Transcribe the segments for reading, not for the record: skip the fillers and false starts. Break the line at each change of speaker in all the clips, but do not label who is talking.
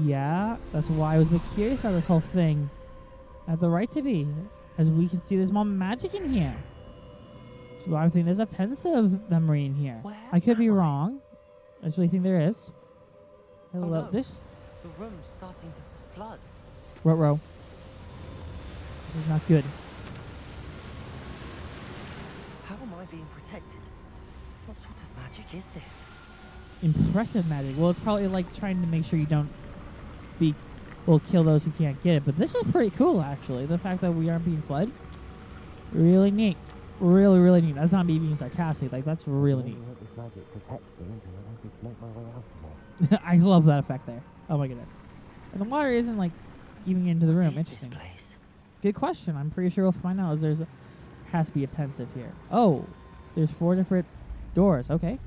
Yeah, that's why I was a bit curious about this whole thing. I have the right to be, as we can see there's more magic in here. So I think there's a pensive memory in here.
Where
I could be
am I?
wrong. I really think there is. Hello,
no.
this.
The room's starting to flood.
Ruh-roh. This is not good.
How am I being protected? What sort of magic is this?
Impressive magic. Well, it's probably like trying to make sure you don't kill those who can't get it. But this is pretty cool, actually. The fact that we aren't being flooded. Really neat. Really, really neat. That's not me being sarcastic. Like, that's really neat. I love that effect there. Oh my goodness. And the water isn't like even into the room.
What is
Interesting.
this place?
Good question. I'm pretty sure we'll find out. There has to be a pensive here. Oh, there's 4 different doors. Okay.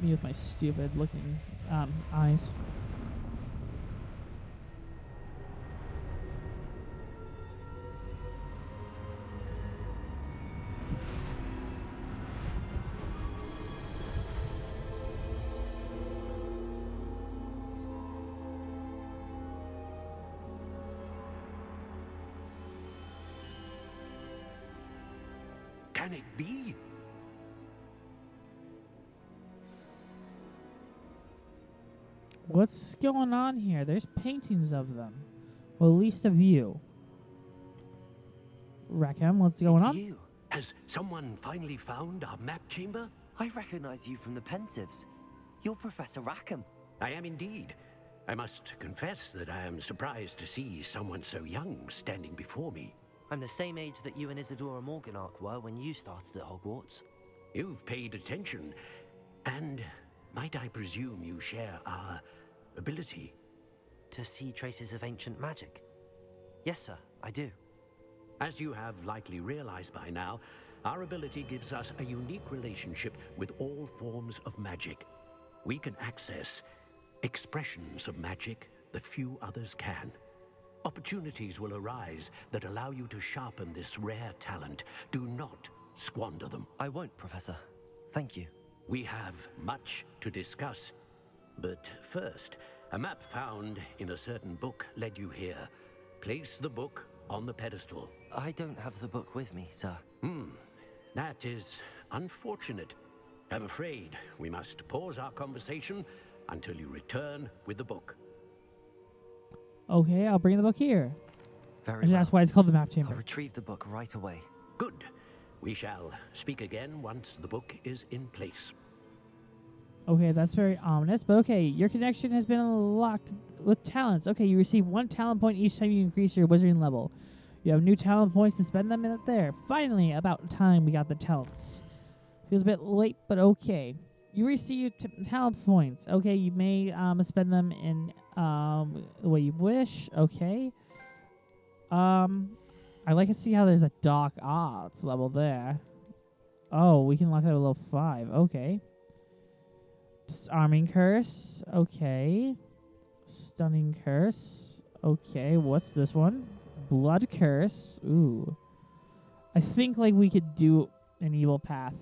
Me with my stupid looking eyes.
Can it be?
What's going on here? There's paintings of them. Well, at least a view. Rackham, what's going
It's
on?
you.
Has someone finally found our map chamber?
I recognize you from the Pensives. You're Professor Rackham.
I am indeed. I must confess that I am surprised to see someone so young standing before me.
I'm the same age that you and Isadora Morganach were when you started at Hogwarts.
You've paid attention, and might I presume you share our ability?
To see traces of ancient magic? Yes, sir, I do.
As you have likely realized by now, our ability gives us a unique relationship with all forms of magic. We can access expressions of magic that few others can. Opportunities will arise that allow you to sharpen this rare talent. Do not squander them.
I won't, Professor. Thank you.
We have much to discuss. But first, a map found in a certain book led you here. Place the book on the pedestal.
I don't have the book with me, sir.
That is unfortunate. I'm afraid we must pause our conversation until you return with the book.
Okay, I'll bring the book here.
Very well.
That's why it's called the map
I'll
chamber.
retrieve the book right away.
Good. We shall speak again once the book is in place.
Okay, that's very ominous, but okay, your connection has been unlocked with talents. Okay, you receive 1 talent point each time you increase your wizarding level. You have new talent points to spend them in there. Finally, about time we got the talents. Feels a bit late, but okay. You receive talent points. Okay, you may spend them in the way you wish. Okay. I like to see how there's a dark arts level there. Oh, we can lock that at level 5. Okay. Disarming curse. Okay. Stunning curse. Okay, what's this one? Blood curse. Ooh. I think like we could do an evil path.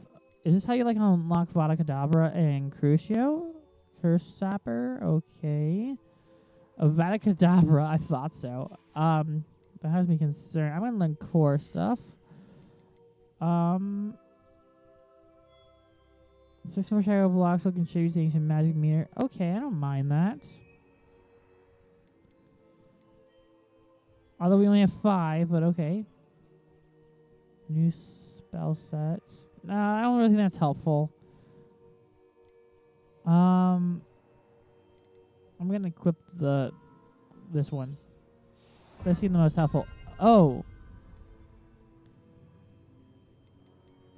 Is this how you like unlock Vada Kedavra and Crucio? Curse Sapper. Okay. Vada Kedavra. I thought so. That has me concerned. I'm gonna learn core stuff. 6 more shadow blocks will contribute to ancient magic meter. Okay, I don't mind that. Although we only have 5, but okay. New spell sets. Nah, I don't really think that's helpful. I'm gonna equip this one. That seemed the most helpful. Oh.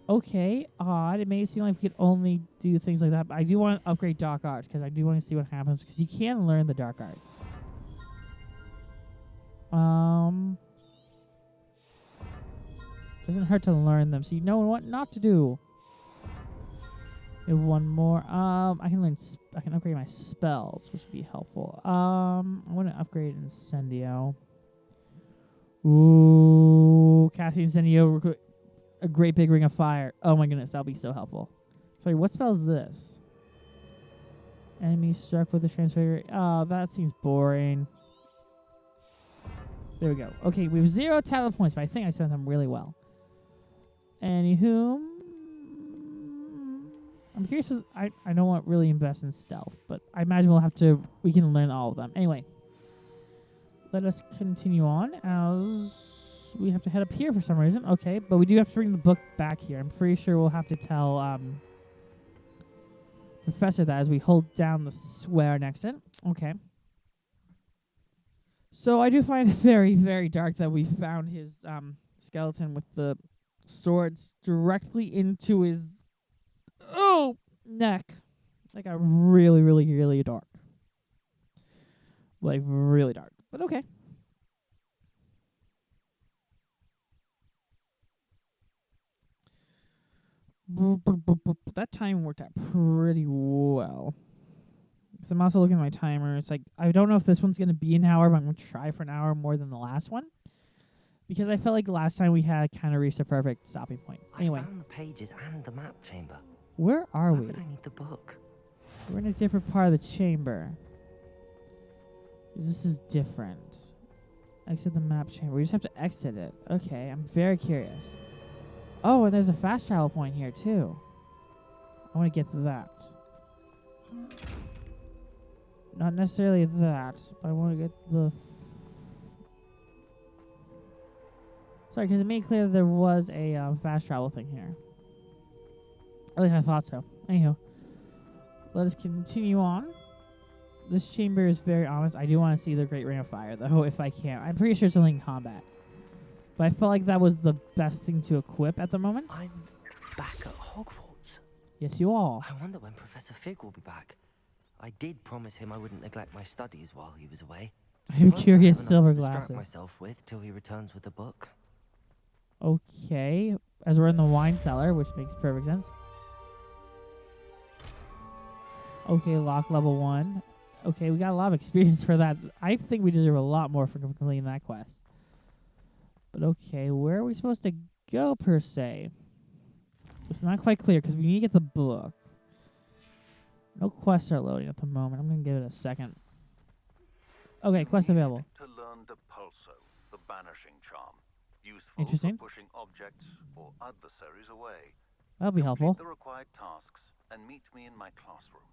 Okay, odd. It made it seem like we could only do things like that. But I do want to upgrade Dark Arts because I do want to see what happens. Because you can learn the Dark Arts. Doesn't hurt to learn them, so you know what not to do. We have 1 more. I can learn. I can upgrade my spells, which would be helpful. I want to upgrade Incendio. Ooh, casting Incendio. A great big ring of fire. Oh my goodness, that'll be so helpful. Sorry, what spell is this? Enemy struck with the transfigure. Oh, that seems boring. There we go. Okay, we have 0 talent points, but I think I spent them really well. Anywho, I'm curious. I don't want to really invest in stealth, but I imagine we can learn all of them. Anyway, let us continue on as we have to head up here for some reason. Okay, but we do have to bring the book back here. I'm pretty sure we'll have to tell Professor that as we hold down the swear next to it. Okay. So I do find it very, very dark that we found his skeleton with the swords directly into his neck. Like a really, really, really dark. Like really dark. But okay. That time worked out pretty well. So I'm also looking at my timer. It's like, I don't know if this one's going to be an hour, but I'm going to try for an hour more than the last one. Because I felt like last time we had kind of reached a perfect stopping point. Anyway.
I found the pages and the map chamber.
Where are
Why
we?
would I need the book?
We're in a different part of the chamber. This is different. Exit the map chamber. We just have to exit it. Okay, I'm very curious. Oh, and there's a fast travel point here, too. I want to get to that. Not necessarily that, but I want to get the... Sorry, because it made clear that there was a fast travel thing here. At least I thought so. Anywho, let us continue on. This chamber is very ominous. I do want to see the Great Ring of Fire, though, if I can. I'm pretty sure it's only in combat. But I felt like that was the best thing to equip at the moment.
I'm back at Hogwarts.
Yes, you are.
I wonder when Professor Fig will be back. I did promise him I wouldn't neglect my studies while he was away.
I'm
Suppose I
curious,
have enough
silver
to distract
glasses.
myself with till he returns with the book.
Okay, as we're in the wine cellar, which makes perfect sense. Okay, lock level 1. Okay, we got a lot of experience for that. I think we deserve a lot more for completing that quest. But okay, where are we supposed to go, per se? It's not quite clear, because we need to get the book. No quests are loading at the moment. I'm going to give it a second. Okay, quest available.
To learn Depulso, the banishing charm. Useful
Interesting.
for pushing objects or adversaries away.
That'll be helpful.
Complete the required tasks and meet me in my classroom.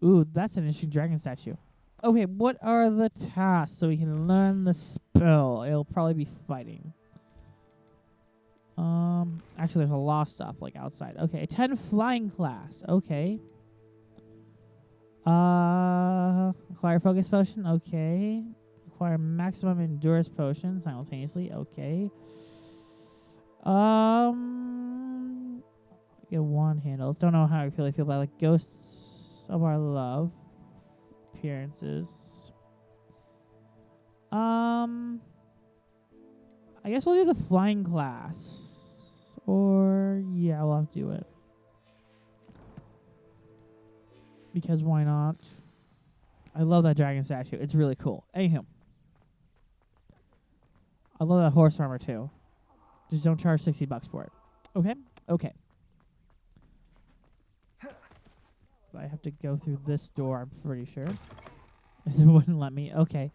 Ooh, that's an interesting dragon statue. Okay, what are the tasks so we can learn the spell? It'll probably be fighting. Actually, there's a lot of stuff, like, outside. Okay, 10 flying class. Okay. Acquire focus potion. Okay. Acquire maximum endurance potion simultaneously. Okay. Get one handles. Don't know how I feel about like ghosts of our love appearances. I guess we'll do the flying class, or yeah, we'll have to do it because why not? I love that dragon statue. It's really cool. Anywho, I love that horse armor too. Just don't charge $60 for it. Okay? Okay. I have to go through this door, I'm pretty sure. It wouldn't let me. Okay.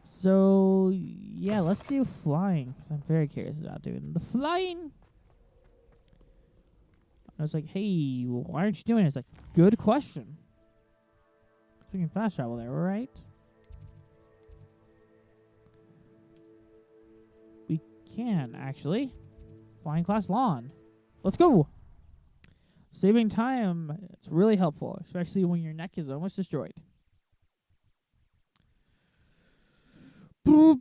So, yeah, let's do flying, because I'm very curious about doing the flying. I was like, hey, why aren't you doing it? It's like, good question. We can fast travel there, right? We can, actually. Flying class lawn. Let's go. Saving time, it's really helpful, especially when your neck is almost destroyed. I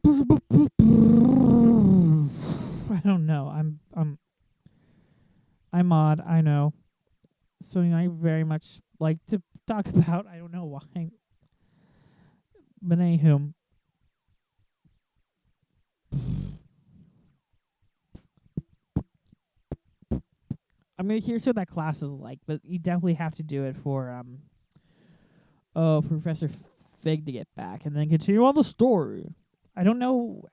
don't know. I'm odd, I know. Something I very much like to talk about. I don't know why. But anywho. I'm gonna hear what that class is like, but you definitely have to do it for Professor Fig to get back, and then continue on the story. I don't know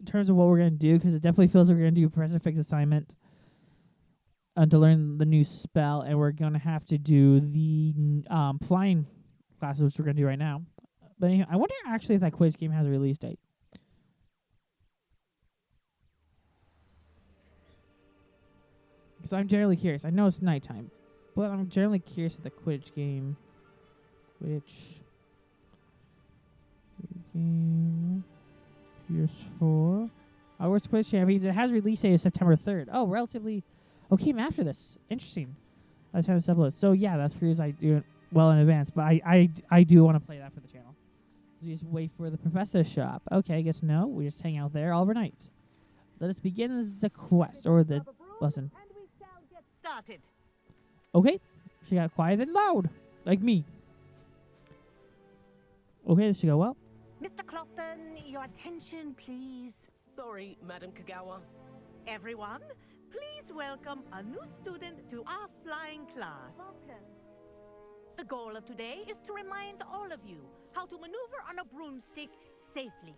in terms of what we're gonna do, because it definitely feels like we're gonna do Professor Fig's assignment to learn the new spell, and we're gonna have to do the flying classes, which we're gonna do right now. But anyway, I wonder actually if that Quidditch game has a release date. Because I'm generally curious. I know it's nighttime, but I'm generally curious if the Quidditch game. Quidditch game PS4. Hogwarts Quidditch Champions. It has a release date of September 3rd. Oh, relatively. Oh, came after this. Interesting. That's how this uploads. So yeah, that's because I do it well in advance. But I do want to play that for the channel. We just wait for the professor to show up. Okay, guess no. We just hang out there overnight. Let us begin the quest or the lesson.
And we shall get started.
Okay, she got quiet and loud, like me. Okay, this should go well.
Mr. Clopton, your attention, please.
Sorry, Madam Kagawa.
Everyone, please welcome a new student to our flying class.
Welcome.
The goal of today is to remind all of you how to maneuver on a broomstick safely,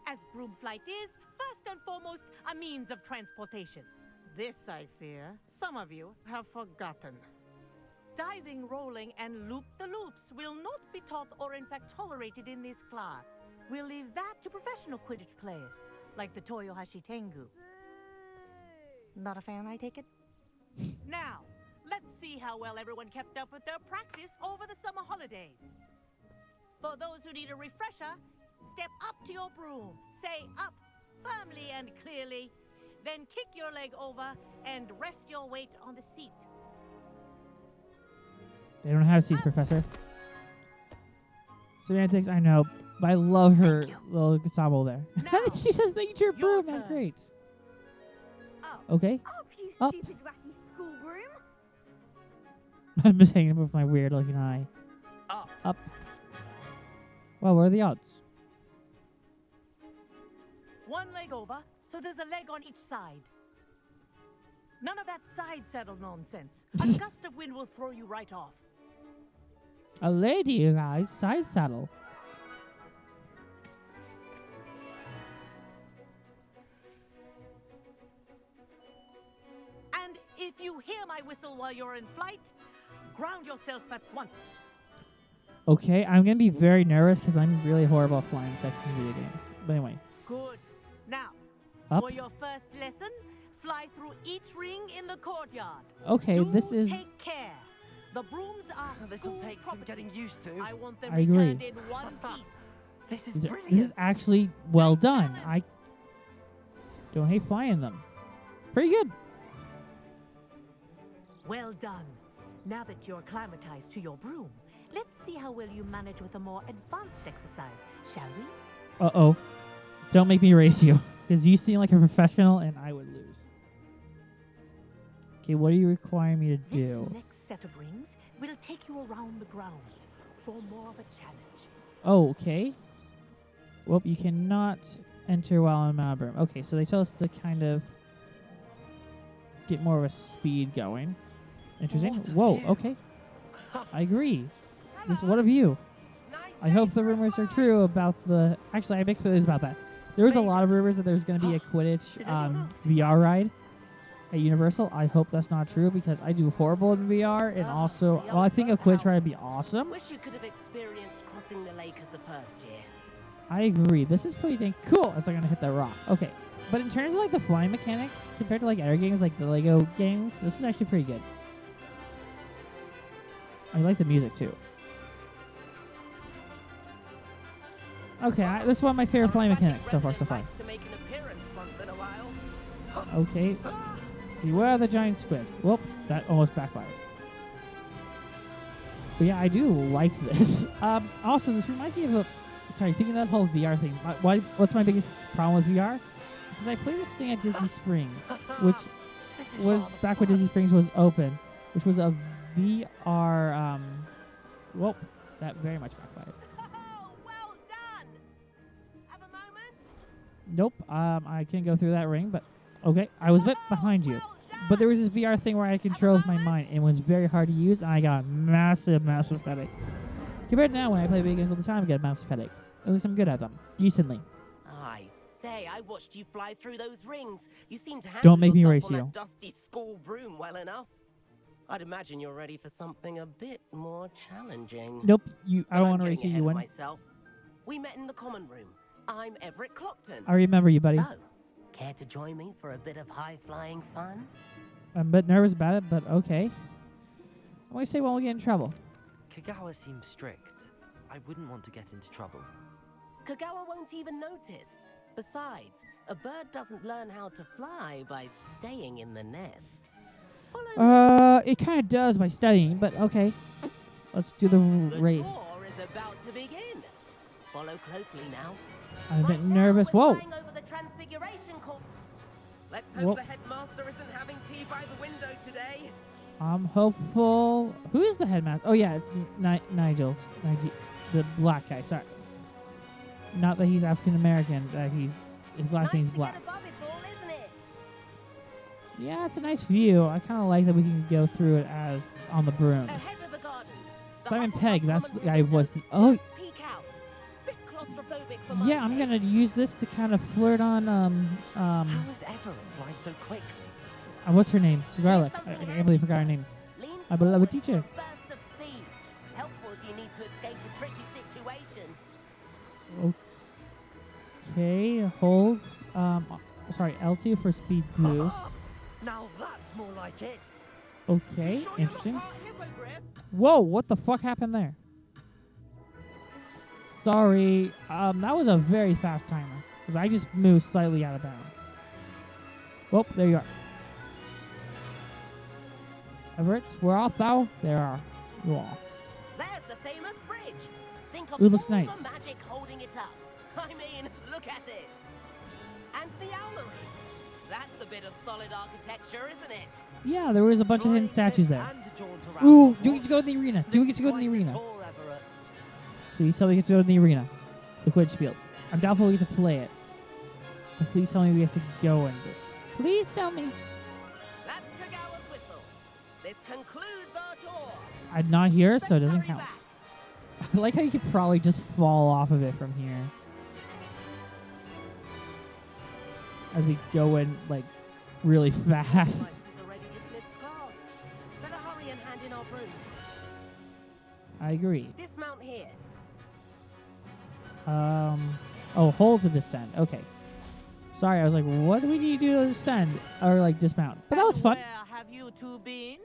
as broom flight is, first and foremost, a means of transportation.
This, I fear, some of you have forgotten.
Diving, rolling, and loop-the-loops will not be taught or in fact tolerated in this class. We'll leave that to professional Quidditch players, like the Toyohashi Tengu. Not a fan, I take it? Now, let's see how well everyone kept up with their practice over the summer holidays. For those who need a refresher, step up to your broom, say up firmly and clearly, then kick your leg over and rest your weight on the seat.
They don't have seats, Professor. Semantics, I know, but I love her little ensemble there.
Now,
she says thank you to your broom.
turn.
That's great.
Oh.
Okay.
Up, you
Up.
stupid ratty school broom.
I'm just hanging with my weird looking eye.
Up.
Up. Well, what are the odds?
One leg over, so there's a leg on each side. None of that side saddle nonsense. A gust of wind will throw you right off.
A lady, you guys. Side saddle.
And if you hear my whistle while you're in flight, ground yourself at once.
Okay, I'm going to be very nervous because I'm really horrible at flying sections in video games. But anyway.
Good. Now,
Up.
for your first lesson, fly through each ring in the courtyard.
Okay,
Do
this is...
take care. The brooms are
This'll
school
take some
property.
getting used to.
I want them
I agree.
returned in one piece.
This is
This
brilliant.
is actually well
Nice
done. I
balance.
don't hate flying them. Pretty good.
Well done. Now that you're acclimatized to your broom, let's see how well you manage with a more advanced exercise, shall we?
Uh-oh. Don't make me race you. Because you seem like a professional and I would lose. Okay, what do you require me to do?
This next set of rings will take you around the grounds for more of a challenge.
Oh, okay. Well, you cannot enter while on Mount Broom. Okay, so they tell us to kind of get more of a speed going. Interesting.
What a
Whoa,
view.
okay. I agree. This what a view. I hope the rumors are true about the... Actually, I have mixed feelings about that. There was a lot of rumors that there's going to be a Quidditch
Did anyone else see
VR
that?
ride at Universal. I hope that's not true because I do horrible in VR, and also, well, I think a Quidditch ride would be awesome.
Wish you could have experienced crossing the lake as the first year.
I agree. This is pretty dang cool as I'm going to hit that rock. Okay. But in terms of like the flying mechanics, compared to like other games like the Lego games, this is actually pretty good. I like the music too. Okay, this is one of my favorite flying mechanics so far.
To make an appearance once in a while.
Okay. Beware the giant squid. Whoop, that almost backfired. But yeah, I do like this. Also, this reminds me of a... Sorry, thinking of that whole VR thing. What's my biggest problem with VR? Since I played this thing at Disney Springs, which
This is
was
rather
back when
fun.
Disney Springs was open, which was a VR... Whoop, that very much backfired.
Oh, well done! Have a moment?
Nope, I can't go through that ring, but... Okay, I was a bit behind you. But there was this VR thing where I controlled my mind, and it was very hard to use, and I got a massive headache. Compared to now, when I play video games all the time, I get a massive headache. At least I'm good at them. Decently.
I say, I watched you fly through those rings. You seem to
Don't make me
yourself
race
on
you.
that dusty school broom well enough. I'd imagine you're ready for something a bit more challenging.
Nope. I
But
don't
I'm
want to
getting
race you.
ahead
You
of
win.
myself. We met in the common room. I'm Everett Clopton.
I remember you, buddy.
So, care to join me for a bit of high-flying fun?
I'm a bit nervous about it, but okay. I always say when we get in trouble.
Kagawa seems strict. I wouldn't want to get into trouble.
Kagawa won't even notice. Besides, a bird doesn't learn how to fly by staying in the nest. Follow me.
It kind of does by studying, but okay. Let's do the
The
race.
tour is about to begin. Follow closely now.
I'm a bit
Right now,
nervous.
we're
Whoa.
flying over the Transfiguration Corps. Let's
Whoa.
hope the headmaster isn't having tea by the window today.
I'm hopeful. Who is the headmaster? Oh, yeah, it's Nigel. The black guy. Sorry. Not that he's African American. That his last name's Black.
Nice to get above it all, isn't it?
Yeah, it's a nice view. I kind of like that we can go through it as on the brooms.
Ahead of the gardens. The
Simon
Hufflepuff
Pegg, that's
common
the guy
room
who was.
windows
Oh,
just peek out. Bit claustrophobic for my
yeah. I'm gonna
taste.
use this to kind of flirt on
How is Everett flying so quickly?
what's her name? Garlic.
There's
I
something
can't believe I forgot her
handy
name.
Lean
My beloved
forward for
teacher.
a burst of speed. Helpful if you need to escape a tricky situation.
Okay, hold. Sorry, L2 for speed boost.
Now that's more like it.
Okay,
Sure you're not
interesting.
part hippogriff?
Whoa, what the fuck happened there? Sorry, that was a very fast timer because I just moved slightly out of bounds. Well, there you are. Everett, where art thou? There are you all.
There's the famous bridge. Think of
Ooh, looks
all
nice.
the magic holding it up. I mean, look at it. And the owlery. That's a bit of solid architecture, isn't it?
Yeah, there was a bunch of hidden
Flying
statues
tips
there.
and a jaunt around
Ooh,
the
do we get to go to the arena? Do we get to go to the
This is
arena?
quite the tour, Everett.
Please tell me we get to go to the arena. The Quidditch field. I'm doubtful we get to play it. But please tell me we get to go into it. Please tell me.
That's Kagawa's whistle. This concludes our tour.
I'm not here, so it
Let's
doesn't
hurry
count.
back.
I like how you could probably just fall off of it from here. As we go in, like, really fast.
Like we've already dismissed cars. Better hurry and hand in our brooms.
I agree.
Dismount here.
Oh, hold to descend. Okay. Sorry, I was like, what do we need to do to descend? Or, like, dismount. But that was
And
fun.
Where have you two been?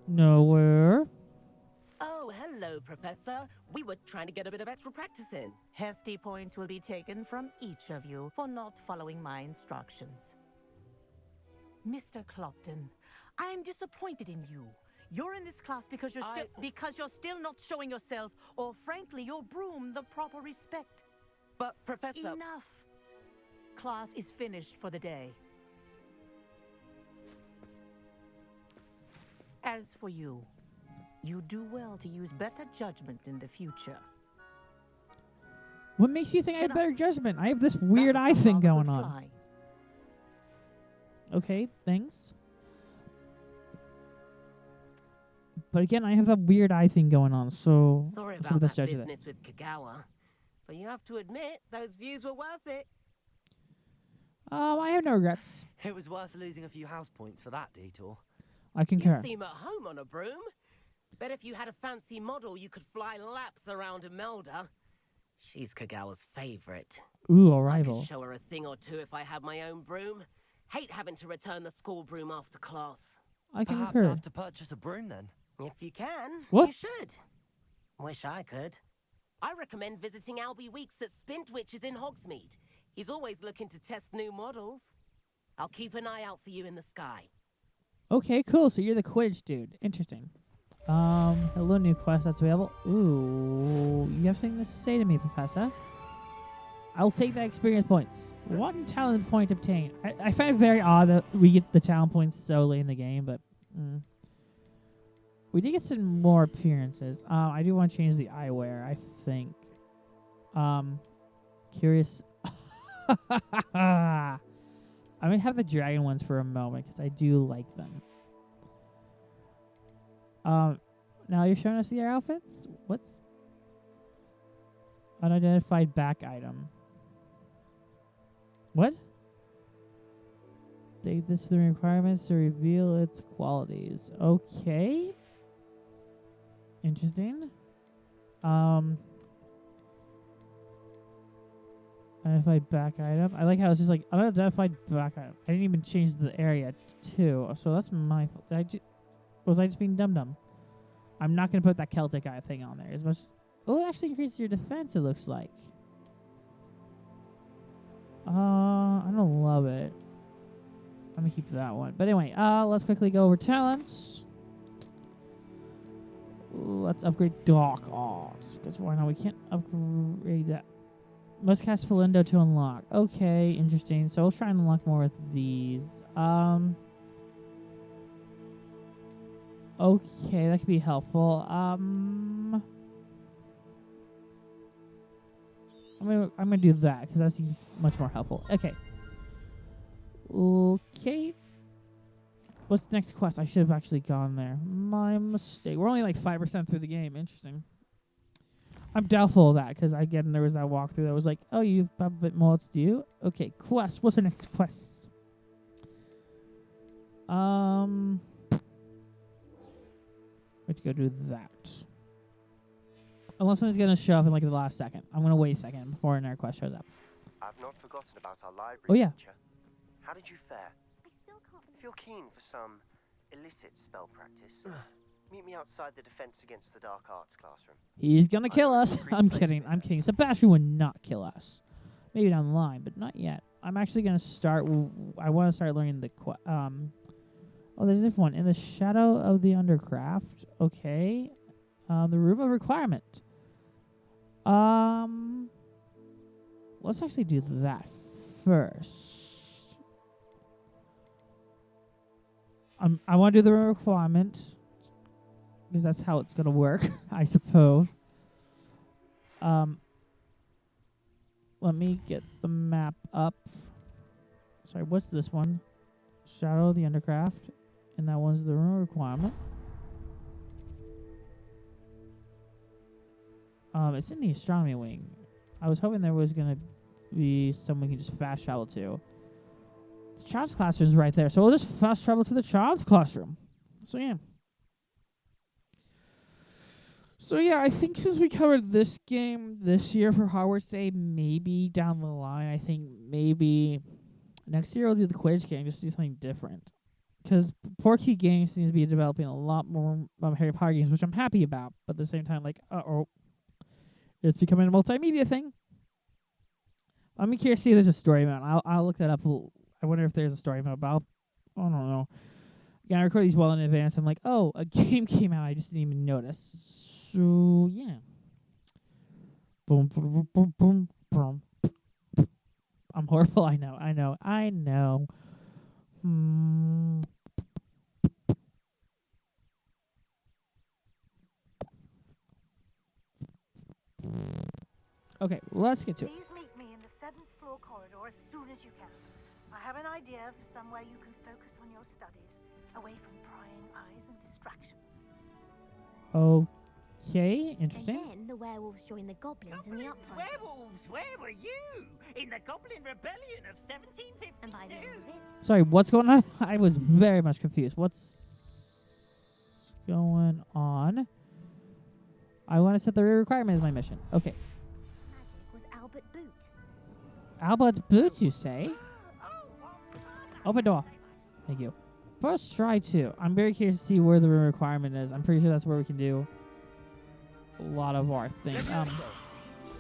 Nowhere.
Oh, hello, Professor. We were trying to get a bit of extra practice in.
Hefty points will be taken from each of you for not following my instructions. Mr. Clopton, I am disappointed in you. You're in this class because you're still not showing yourself, or frankly, your broom, the proper respect.
But, Professor...
Enough. Class is finished for the day. As for you, you do well to use better judgment in the future.
What makes you think I have
Tonight-
better judgment? I have this weird eye
That's a
thing
rather
going
good
on.
fly.
Okay, thanks. But again, I have that weird eye thing going on, so
Sorry
I'm
about
best
that
judge of
business with Kagawa. But you have to admit, those views were worth it.
I have no regrets.
It was worth losing a few house points for that detour.
I concur.
You seem at home on a broom. Bet if you had a fancy model, you could fly laps around Imelda. She's Kagawa's favorite.
Ooh, a
I
rival.
could show her a thing or two if I had my own broom. Hate having to return the school broom after class.
I
Perhaps I
concur.
have to purchase a broom then.
If you can,
What?
you should. Wish I could. I recommend visiting Albie Weeks at Spintwitches in Hogsmeade. He's always looking to test new models. I'll keep an eye out for you in the sky.
Okay, cool. So you're the Quidditch dude. Interesting. Hello, new quest that's available. Ooh, you have something to say to me, Professor? I'll take the experience points. One talent point obtained. I find it very odd that we get the talent points so late in the game, but we did get some more appearances. I do want to change the eyewear, I think. Curious. I'm going to have the dragon ones for a moment because I do like them. Now you're showing us their outfits? What's unidentified back item? What? Take this to the requirements to reveal its qualities. Okay. Interesting. Unidentified back item. I like how it's just like unidentified back item. I didn't even change the area too, so that's my fault. Was I just being dumb? I'm not gonna put that Celtic eye thing on there. As much. Oh, it actually increases your defense. It looks like. I don't love it. Let me keep that one. But anyway, let's quickly go over talents. Let's upgrade Dark Arts. Because why not? We can't upgrade that. Must cast Felindo to unlock. Okay, interesting. So we'll try and unlock more with these. Okay, that could be helpful. I'm gonna do that because that seems much more helpful. Okay. Okay. What's the next quest? I should have actually gone there. My mistake. We're only like 5% through the game. Interesting. I'm doubtful of that because again there was that walkthrough that was like, oh, you have a bit more to do. Okay, quest. What's our next quest? We have to go do that. Unless something's gonna show up in like the last second. I'm gonna wait a second before another quest shows up.
I've not forgotten about our library.
Oh yeah.
Teacher. How did you fare?
I still can't
If you're keen for some illicit spell practice, meet me outside the Defense Against the Dark Arts classroom.
He's gonna kill us. I'm kidding. I'm kidding. Sebastian would not kill us. Maybe down the line, but not yet. I'm actually gonna start. I want to start learning the Oh, there's a different one in the Shadow of the Undercraft. Okay. The Room of Requirement. Let's actually do that first. I want to do the Room of Requirement because that's how it's gonna work, I suppose. Let me get the map up. Sorry, what's this one? Shadow of the Undercraft, and that one's the Room of Requirement. It's in the astronomy wing. I was hoping there was gonna be someone we can just fast travel to. The child's classroom is right there, so we'll just fast travel to the child's classroom. So yeah, I think since we covered this game this year for Hogwarts Day, maybe down the line, I think maybe next year we'll do the Quidditch game, just do something different. Because Portkey Games seems to be developing a lot more Harry Potter games, which I'm happy about. But at the same time, like, it's becoming a multimedia thing. I'm curious to see if there's a story mode. I'll look that up. I wonder if there's a story mode, but I don't know. Again, I record these well in advance. I'm like, oh, a game came out. I just didn't even notice. So, yeah. Boom, boom, boom, boom, boom. I'm horrible. I know. Okay, let's get to it.
Please meet me in the 7th floor corridor as soon as you can. I have an idea for somewhere you can focus on your studies, away from prying eyes and distractions.
Okay, interesting.
And then the werewolves join the goblins in the upfront.
Werewolves, where were you? In the Goblin Rebellion of 1752.
And by the end of it,
Sorry, what's going on? I was very much confused. What's going on? I want to set the requirement as my mission. Okay.
magic was Albert Boot.
Albert's boots, you say? Open door. Thank you. First try 2. I'm very curious to see where the requirement is. I'm pretty sure that's where we can do a lot of our thing. I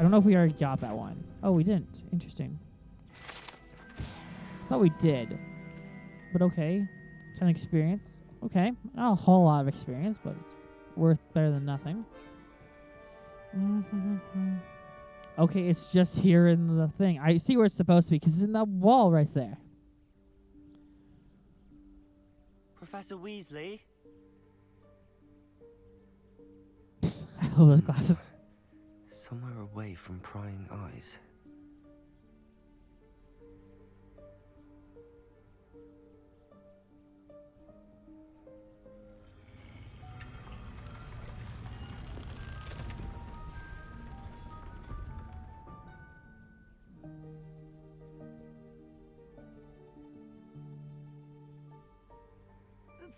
don't know if we already got that one. Oh, we didn't. Interesting. Thought we did. But okay. 10 experience. Okay. Not a whole lot of experience, but it's worth better than nothing. Okay, it's just here in the thing. I see where it's supposed to be because it's in that wall right there.
Professor Weasley?
I love those glasses.
Somewhere away from prying eyes.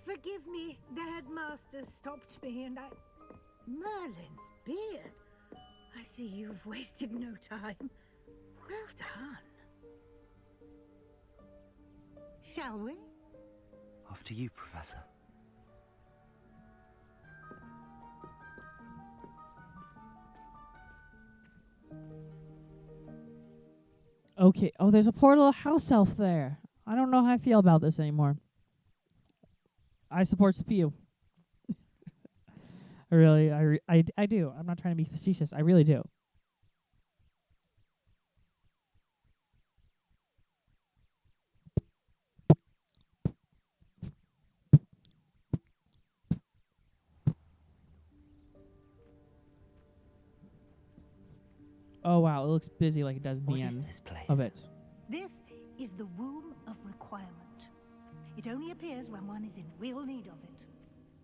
Forgive me, the headmaster stopped me and I... Merlin's beard. I see you've wasted no time. Well done. Shall we?
Off to you, Professor.
Okay. Oh, there's a poor little house elf there. I don't know how I feel about this anymore. I support Spew. I do. I'm not trying to be facetious. I really do. Oh wow, it looks busy like it does in the end
this place?
of it.
This is the Room of Requirement. It only appears when one is in real need of it.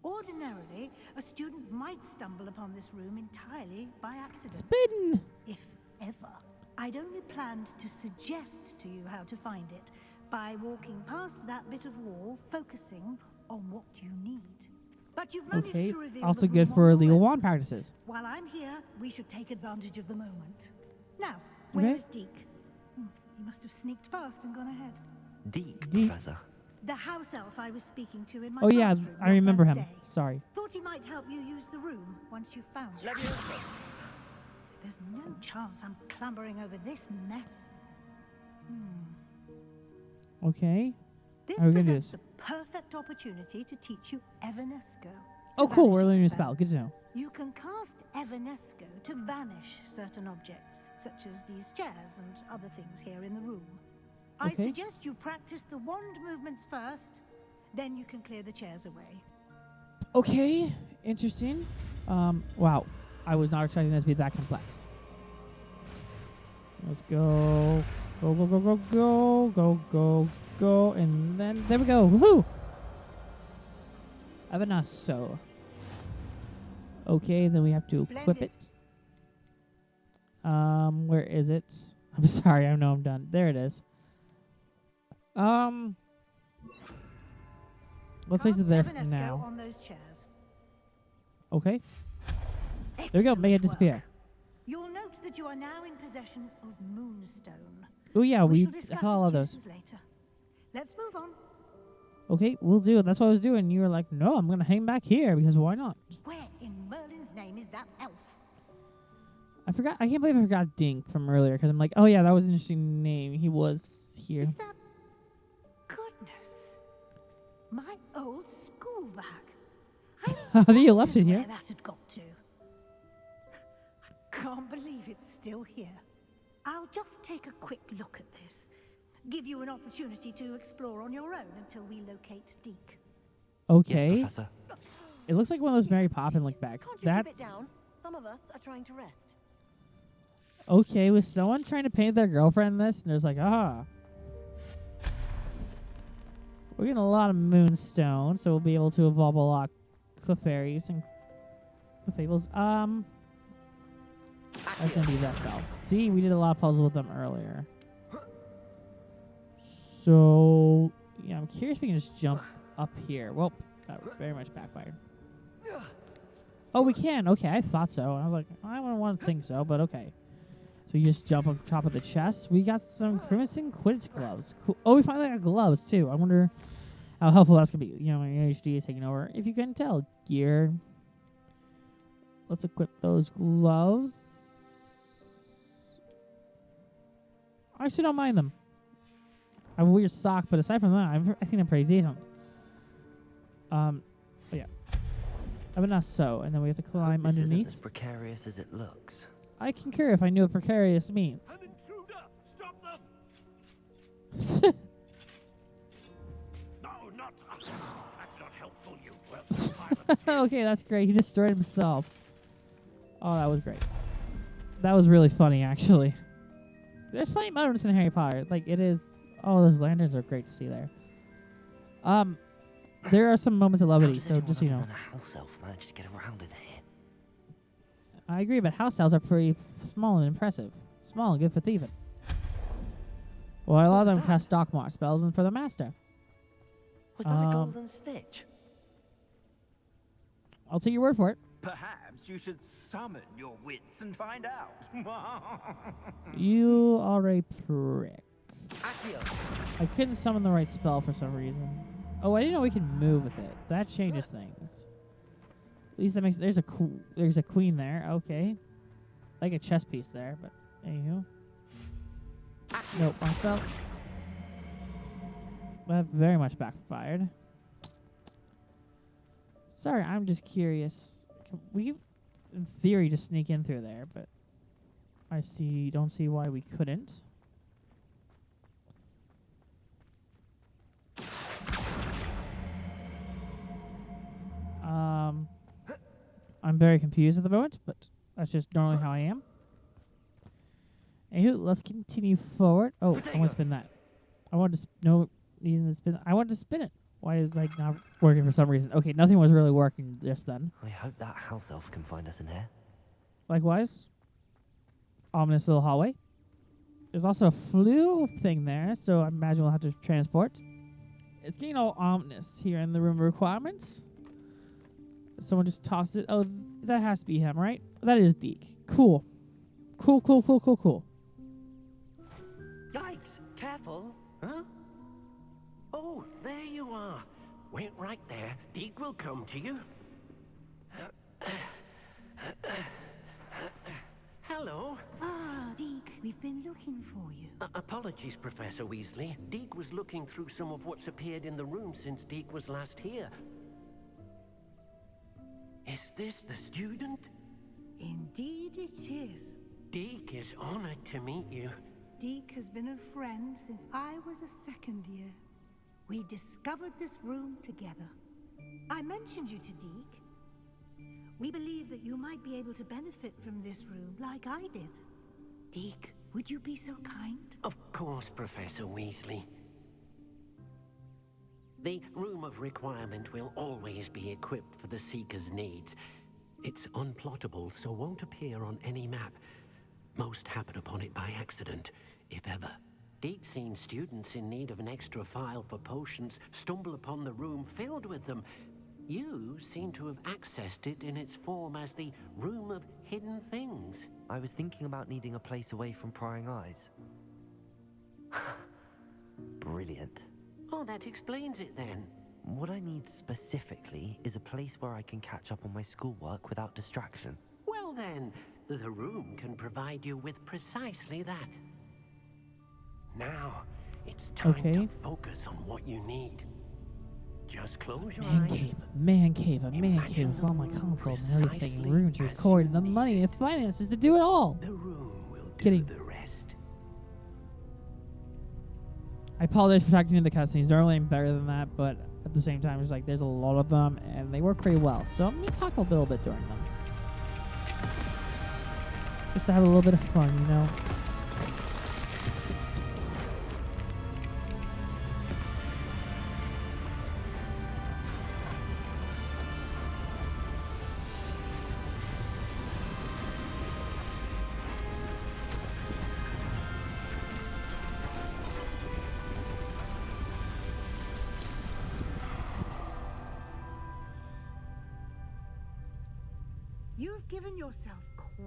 Ordinarily, a student might stumble upon this room entirely by accident.
Spin!
If ever. I'd only planned to suggest to you how to find it by walking past that bit of wall, focusing on what you need. But you've managed
Okay,
to
it's
reveal
also
the
good
room
for
on
legal
your own.
wand practices.
While I'm here, we should take advantage of the moment. Now, where
Okay.
is Deke? He must have sneaked past and gone ahead.
Deke,
Deke.
Professor.
The house elf I was speaking to in my
Oh yeah,
classroom
I
your
remember
first
him.
day.
Sorry.
Thought he might help you use the room once you've found it. There's no chance I'm clambering over this mess.
Okay.
This
How are we gonna do
presents
this?
the perfect opportunity to teach you Evanesco.
Oh
the
cool, we're
vanishing
learning a spell. Good to know.
You can cast Evanesco to vanish certain objects, such as these chairs and other things here in the room. I
Okay.
suggest you practice the wand movements first, then you can clear the chairs away.
Okay, interesting. Wow. I was not expecting this to be that complex. Let's go. Go, go, go, go, go, go, go, go, and then there we go. Woohoo! Evanesco. Okay, then we have to equip
Splendid.
it. Where is it? I'm sorry, I know I'm done. There it is. Let's place it
Cast
there for
Evanesco
now.
on those chairs.
Okay. There we go, make it
Excellent
disappear.
work. You'll note that you are now in possession of Moonstone.
Oh yeah, we
shall discuss
all of
its
those.
uses later. Let's move on.
Okay, we'll do it. That's what I was doing. You were like, no, I'm gonna hang back here because why not?
Where in Merlin's name is that elf?
I forgot. I can't believe I forgot Dink from earlier because I'm like, oh yeah, that was an interesting name. He was here.
Is that... Goodness. My old school bag.
How do you left it
wondered
here?
where that had got to. I can't believe it's still here. I'll just take a quick look at this. Give you an opportunity to explore on your own until we locate Deke.
Okay.
Yes, Professor.
It looks like one of those Mary Poppins look backs.
Can't you
That's
keep it down? Some of us are trying to rest.
okay. Was someone trying to paint their girlfriend in this? And there's like, ah. We're getting a lot of moonstone, so we'll be able to evolve a lot of Clefairies and Clefables. That's gonna be that spell. See, we did a lot of puzzles with them earlier. So yeah, I'm curious if we can just jump up here. Well, that very much backfired. Oh, we can. Okay, I thought so. I was like, I don't want to think so, but okay. So you just jump on top of the chest. We got some Crimson Quidditch gloves. Cool. Oh, we finally got gloves too. I wonder how helpful that's gonna be. You know, my ADHD is taking over. If you can tell, gear. Let's equip those gloves. I actually don't mind them. I have a weird sock, but aside from that, I think they're pretty decent. But yeah. Evanesco, and then we have to climb
This isn't
underneath.
as precarious as it looks.
I concur if I knew what precarious means.
An intruder! Stop them! No, not... That's not helpful, you well.
Okay, that's great. He destroyed himself. Oh, that was great. That was really funny, actually. There's funny moments in Harry Potter. Like, it is... Oh, those lanterns are great to see there. There are some moments of levity, so just, you know.
A house elf managed to get around in here.
I agree, but house elves are pretty small and impressive. Small and good for thieving. Well, a lot of them cast Darkmoor spells and for the master.
Was that a golden stitch?
I'll take your word for it.
Perhaps you should summon your wits and find out.
You are a prick. I couldn't summon the right spell for some reason. Oh, I didn't know we could move with it. That changes things. At least that makes there's a queen there. Okay, like a chess piece there, but anywho. Nope, wrong spell. That very much backfired. Sorry, I'm just curious. Can we, in theory, just sneak in through there, but don't see why we couldn't. I'm very confused at the moment, but that's just normally how I am. Anywho, let's continue forward. Oh, I want to spin that. I want to no reason to spin. I want to spin it. Why is like not working for some reason? Okay, nothing was really working just then.
I hope that house elf can find us in here.
Likewise, ominous little hallway. There's also a flue thing there, so I imagine we'll have to transport. It's getting all ominous here in the room requirements. Someone just tossed it. Oh, that has to be him, right? That is Dink. Cool. Cool.
Yikes! Careful. Huh? Oh, there you are. Wait right there. Dink will come to you. Hello.
Ah, Dink, we've been looking for you.
Apologies, Professor Weasley. Dink was looking through some of what's appeared in the room since Dink was last here. Is this the student?
Indeed it is.
Dink is honored to meet you.
Dink has been a friend since I was a second year. We discovered this room together. I mentioned you to Dink. We believe that you might be able to benefit from this room like I did. Dink, would you be so kind?
Of course, Professor Weasley. The Room of Requirement will always be equipped for the Seeker's needs. It's unplottable, so won't appear on any map. Most happen upon it by accident, if ever. Dink's seen students in need of an extra file for potions stumble upon the room filled with them. You seem to have accessed it in its form as the Room of Hidden Things.
I was thinking about needing a place away from prying eyes. Brilliant.
Oh, that explains it then.
What I need specifically is a place where I can catch up on my schoolwork without distraction.
Well then, the room can provide you with precisely that. Now, it's time to focus on what you need. Just close your eyes.
Man cave with all my consoles and everything, room to record, and the money and finances to do it all.
The room will do the rest.
I apologize for talking to the cutscenes. Normally I'm better than that, but at the same time, it's like there's a lot of them, and they work pretty well. So I'm going to talk a little bit during them. Just to have a little bit of fun, you know?
You've given yourself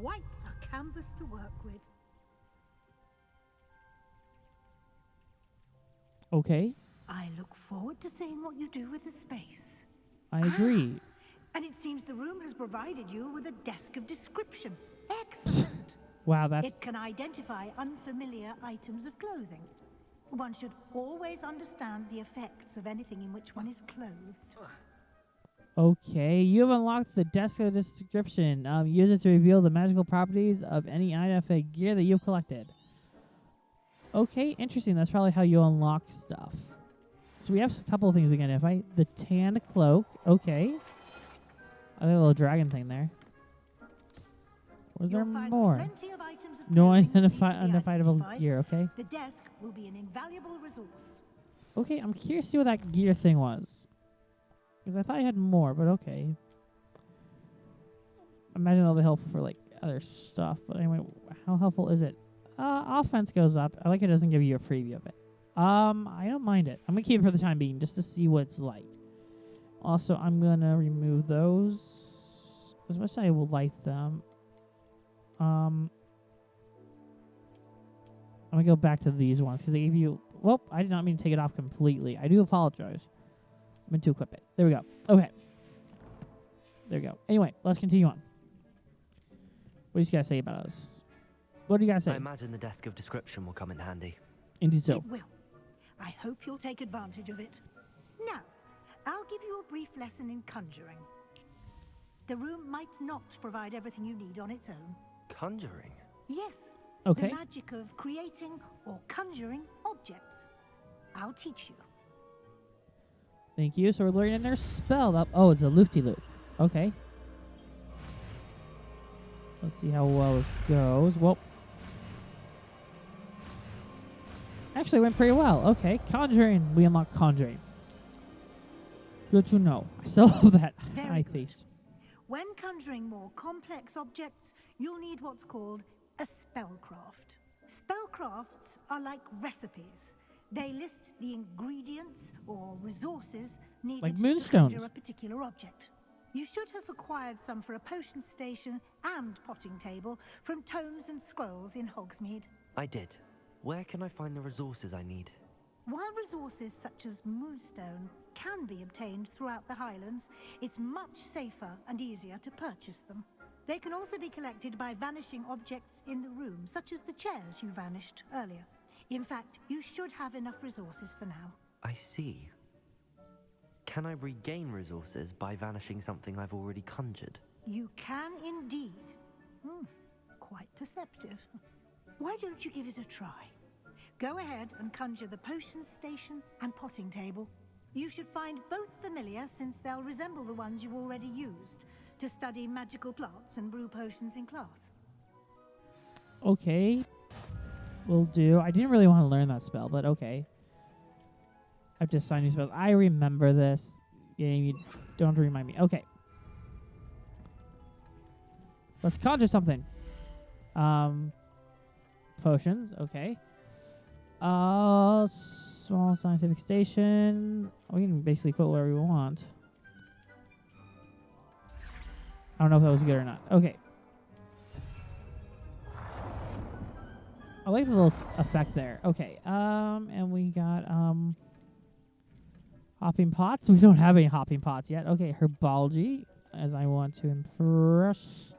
quite a canvas to work with.
Okay.
I look forward to seeing what you do with the space.
I agree.
And it seems the room has provided you with a desk of description. Excellent.
Wow, that's...
It can identify unfamiliar items of clothing. One should always understand the effects of anything in which one is clothed.
Okay, you have unlocked the desk of description. Use it to reveal the magical properties of any item of gear that you've collected. Okay, interesting. That's probably how you unlock stuff. So we have a couple of things we can identify. The tanned cloak. Okay. I think a little dragon thing there. Was there more? No identifiable gear, okay.
The desk will be an invaluable resource.
Okay, I'm curious to see what that gear thing was. Because I thought I had more, but okay. Imagine it'll be helpful for like other stuff. But anyway, how helpful is it? Offense goes up. I like it doesn't give you a preview of it. I don't mind it. I'm gonna keep it for the time being just to see what it's like. Also, I'm gonna remove those as much as I would like them. I'm gonna go back to these ones because they gave you. Well, I did not mean to take it off completely. I do apologize. I meant to equip it. There we go. Okay. There we go. Anyway, let's continue on. What do you guys say about us? What do you guys say?
I imagine the desk of description will come in handy.
Indeed so.
It will. I hope you'll take advantage of it. Now, I'll give you a brief lesson in conjuring. The room might not provide everything you need on its own.
Conjuring?
Yes.
Okay.
The magic of creating or conjuring objects. I'll teach you.
Thank you. So we're learning their spell up. Oh, it's a loop-de-loop. Okay. Let's see how well this goes. Well, actually went pretty well. Okay, conjuring. We unlock conjuring. Good to know. I still love that eye face.
When conjuring more complex objects, you'll need what's called a spellcraft. Spellcrafts are like recipes. They list the ingredients or resources needed
Like
to
moonstones.
conjure a particular object. You should have acquired some for a potion station and potting table from tomes and scrolls in Hogsmeade.
I did. Where can I find the resources I need?
While resources such as moonstone can be obtained throughout the Highlands, it's much safer and easier to purchase them. They can also be collected by vanishing objects in the room, such as the chairs you vanished earlier. In fact, you should have enough resources for now.
I see. Can I regain resources by vanishing something I've already conjured?
You can indeed. Quite perceptive. Why don't you give it a try? Go ahead and conjure the potion station and potting table. You should find both familiar, since they'll resemble the ones you've already used to study magical plants and brew potions in class.
Okay. Will do. I didn't really want to learn that spell, but okay. I've just signed new spells. I remember this. Yeah, you don't have to remind me. Okay. Let's conjure something. Potions. Okay. Small scientific station. We can basically put whatever we want. I don't know if that was good or not. Okay. I like the little effect there. Okay. And we got hopping pots. We don't have any hopping pots yet. Okay, herbology, as I want to impress.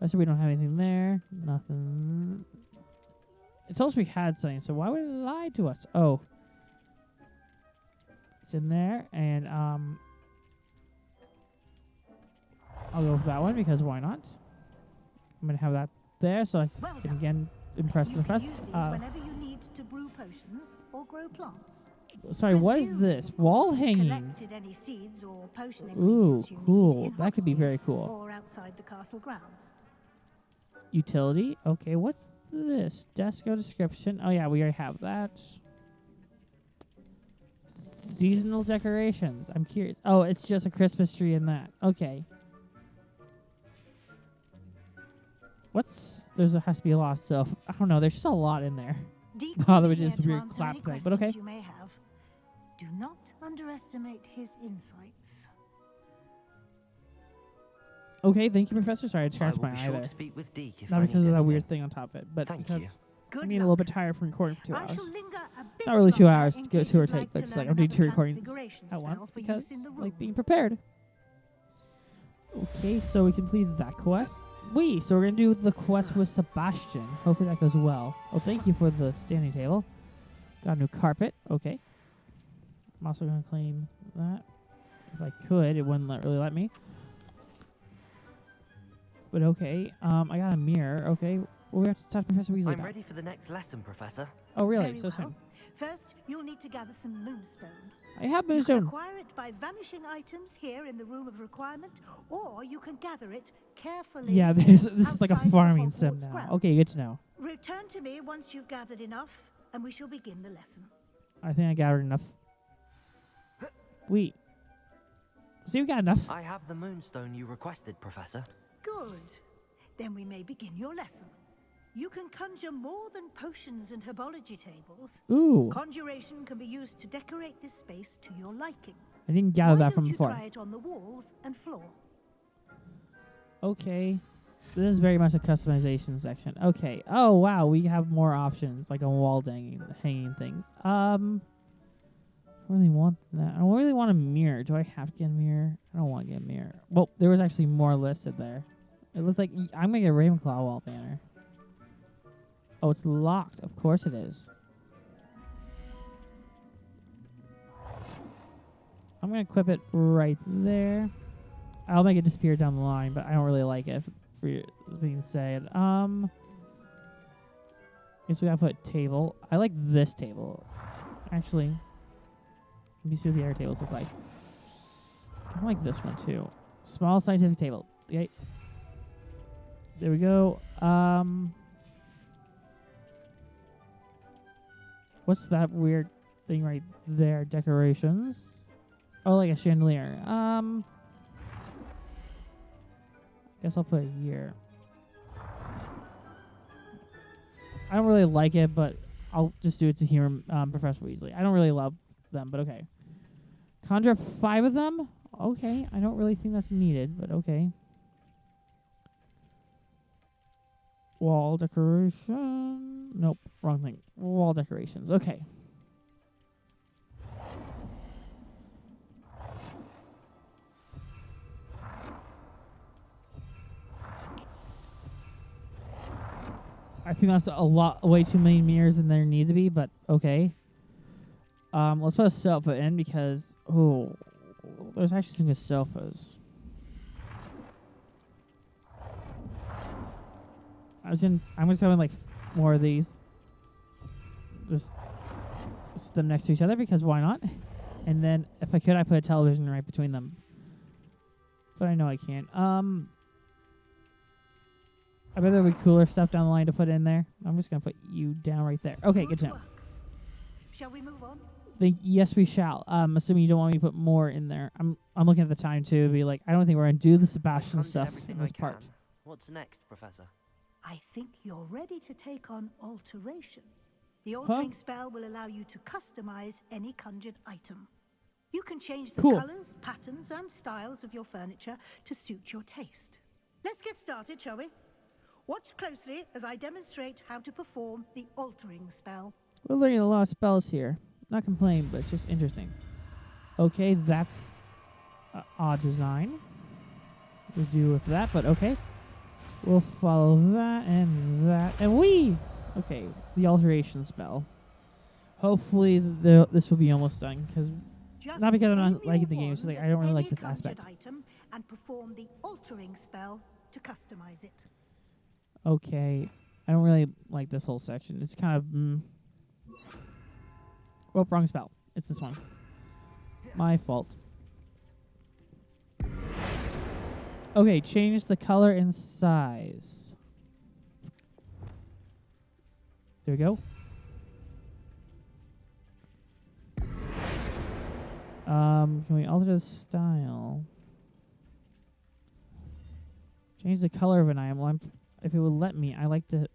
I said we don't have anything there. Nothing. It told us we had something, so why would it lie to us? Oh. It's in there, and I'll go with that one because why not? I'm gonna have that there so I can again impress the professor.
Use these whenever you need to brew potions or grow plants.
Sorry, what is this? Wall hangings.
Any seeds or potion
Ooh,
you
cool.
need in
That could be
Hogsmeade
very cool.
Or outside the castle grounds.
Utility. Okay, what's this? Desco description. Oh yeah, we already have that. Seasonal decorations. I'm curious. Oh, it's just a Christmas tree in that. Okay. There's has to be a lot of stuff. I don't know. There's just a lot in there. Other than just a weird clap thing. But okay.
You may have. Do not underestimate his insights.
Okay, thank you, Professor. Sorry, I scratched
I will
my
be
eye
sure
there.
to speak with Deke if
Not
I
because
need
of that
anything.
weird thing on top of it, but
Thank
because
you.
Good
I'm getting a little bit tired from recording for 2
I
hours.
shall linger a bit
Not really 2
longer
hours
in
to go
case
to or
you'd
take,
like
but
to
just like
learn
I'm doing
another
2 recordings
transfiguration
at
spell
once
for use
because
in the
like
room.
being prepared. Okay, so we completed that quest. So we're gonna do the quest with Sebastian. Hopefully that goes well. Oh, thank you for the standing table. Got a new carpet. Okay. I'm also gonna claim that. If I could, it wouldn't really let me. But okay. I got a mirror. Okay. Well, we have to talk to Professor Weasley
I'm
about.
ready for the next lesson, Professor.
Oh, really?
Very
So
well.
soon.
First, you'll need to gather some moonstone.
I have
You can
moonstone.
acquire it by vanishing items here in the room of requirement, or you can gather it carefully.
Yeah, this is like a
outside the
farming sim
Hogwarts
now.
grounds.
Okay, good to know.
Return to me once you've gathered enough, and we shall begin the lesson.
I think I gathered enough. Wait. See, we got enough.
I have the moonstone you requested, Professor.
Good. Then we may begin your lesson. You can conjure more than potions and herbology tables.
Ooh.
Conjuration can be used to decorate this space to your liking.
I didn't gather
Why
that from
don't you
before.
try it on the walls and floor?
Okay. This is very much a customization section. Okay. Oh, wow. We have more options, like on wall hanging things. I don't really want that. I don't really want a mirror. Do I have to get a mirror? I don't want to get a mirror. Well, there was actually more listed there. It looks like I'm going to get a Ravenclaw wall banner. Oh, it's locked. Of course it is. I'm going to equip it right there. I'll make it disappear down the line, but I don't really like it, for being said. Guess we gotta put a table. I like this table. Actually, let me see what the other tables look like. I kinda like this one too. Small scientific table. Okay. There we go. What's that weird thing right there? Decorations. Oh, like a chandelier. Guess I'll put it here. I don't really like it, but I'll just do it to hear Professor Weasley. I don't really love them, but okay. Conjure 5 of them? Okay, I don't really think that's needed, but okay. Wall decoration. Nope, wrong thing. Wall decorations. Okay. I think that's way too many mirrors than there need to be, but okay. Let's put a sofa in because there's actually some good sofas. I'm just having like more of these. Just sit them next to each other because why not? And then if I could, I put a television right between them. But I know I can't. I bet there'll be cooler stuff down the line to put in there. I'm just gonna put you down right there. Okay, good to know.
Shall we move on?
Yes, we shall. Assuming you don't want me to put more in there. I'm looking at the time too. To be like, I don't think we're gonna do the Sebastian stuff in this part.
What's next, Professor?
I think you're ready to take on alteration. The altering spell will allow you to customize any conjured item. You can change the colors, patterns, and styles of your furniture to suit your taste. Let's get started, shall we? Watch closely as I demonstrate how to perform the altering spell.
We're learning a lot of spells here. Not complaining, but it's just interesting. Okay, that's odd design. We'll do with that, but okay. We'll follow that and that, and we. Okay, the alteration spell. Hopefully, this will be almost done, because not because I'm not liking the game, it's just like I don't really like this aspect.
Item and perform the altering spell to customize it.
Okay, I don't really like this whole section. It's kind of well, wrong spell. It's this one. My fault. Okay, change the color and size. There we go. Can we alter the style? Change the color of an item. Well, if it would let me, I like to...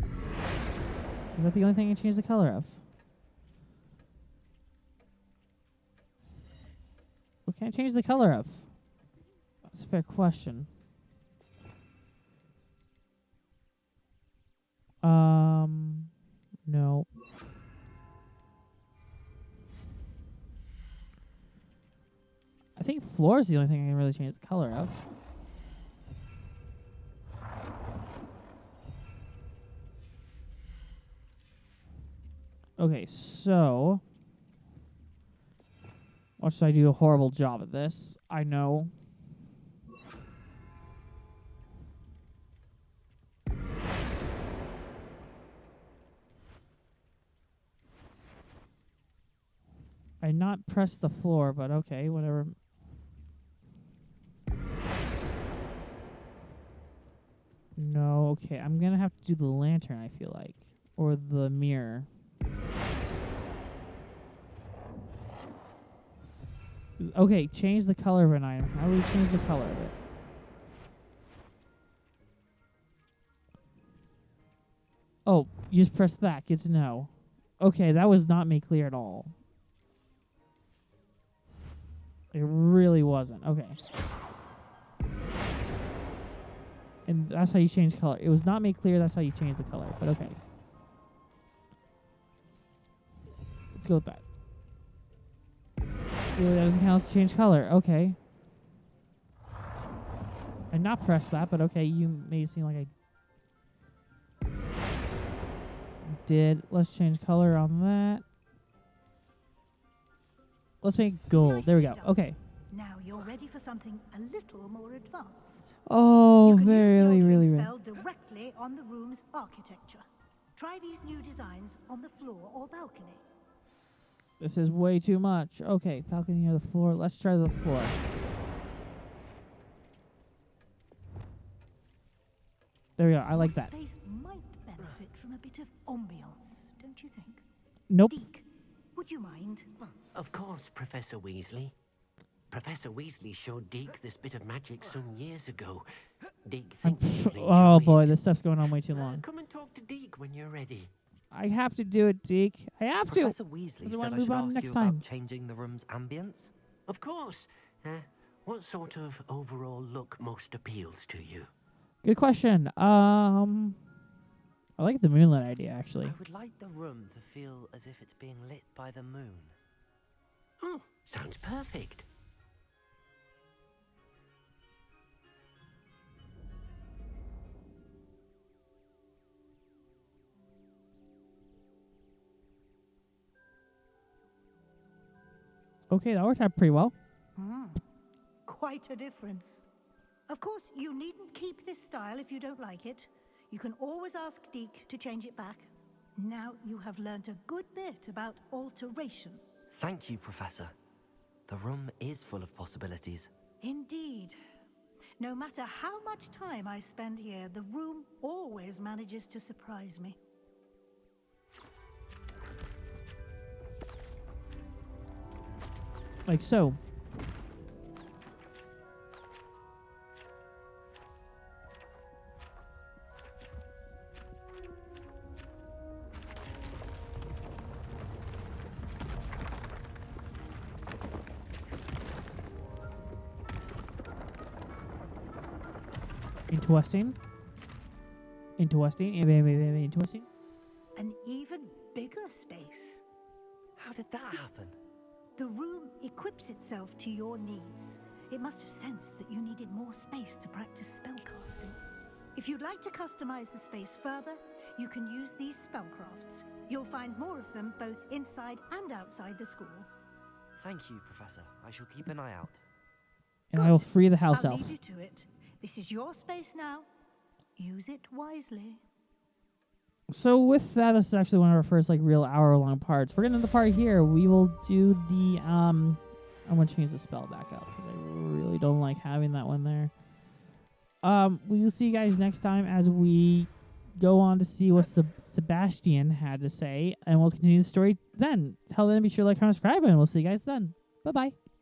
Is that the only thing I can change the color of? What can I change the color of? That's a fair question. No. I think floor is the only thing I can really change the color of. Okay, so... Watch I do a horrible job at this. I know. I not press the floor, but okay, whatever. No, okay, I'm gonna have to do the lantern, I feel like. Or the mirror. Okay, change the color of an item. How do we change the color of it? Oh, you just press that. Good to know. Okay, that was not made clear at all. It really wasn't. Okay. And that's how you change color. It was not made clear that's how you change the color, but okay. Let's go with that. Really, that doesn't count as change color. Okay. I not pressed that, but okay, you made it seem like I did. Let's change color on that. Let's make gold. There we go. Okay.
Now you're ready for something a little more advanced.
Oh,
you can
really,
use the
really,
altering
really.
spell directly on the room's architecture. Try these new designs on the floor or balcony.
This is way too much. Okay, balcony near the floor. Let's try the floor. There we go. I like that.
Space might benefit from a bit of ambiance, don't you think?
Nope.
Deke, would you mind?
Of course, Professor Weasley. Professor Weasley showed Deke this bit of magic some years ago. Deke thinks you'll enjoy
Oh boy,
it.
this stuff's going on way too long.
Come and talk to Deke when you're ready.
I have to do it, Deke. I have to.
Professor Weasley
I
said
want
I
to
should
move on
ask
next
you
time.
about changing the room's ambience.
Of course. What sort of overall look most appeals to you?
Good question. I like the moonlit idea, actually.
I would like the room to feel as if it's being lit by the moon.
Oh, sounds perfect.
Okay, that worked out pretty well.
Quite a difference. Of course, you needn't keep this style if you don't like it. You can always ask Deke to change it back. Now you have learnt a good bit about alteration.
Thank you, Professor. The room is full of possibilities.
Indeed. No matter how much time I spend here, the room always manages to surprise me.
Like so. Interesting. Interesting. Interesting.
An even bigger space.
How did that happen?
The room equips itself to your needs. It must have sensed that you needed more space to practice spellcasting. If you'd like to customize the space further, you can use these spellcrafts. You'll find more of them both inside and outside the school.
Thank you, Professor. I shall keep an eye out.
And I will free the house
I'll
elf.
leave you to it. This is your space now. Use it wisely.
So with that, this is actually one of our first real hour-long parts. We're getting to the part here. We will do the I'm gonna change the spell back up because I really don't like having that one there. We will see you guys next time as we go on to see what Sebastian had to say, and we'll continue the story then. Till then, be sure to like, comment, subscribe, and we'll see you guys then. Bye bye.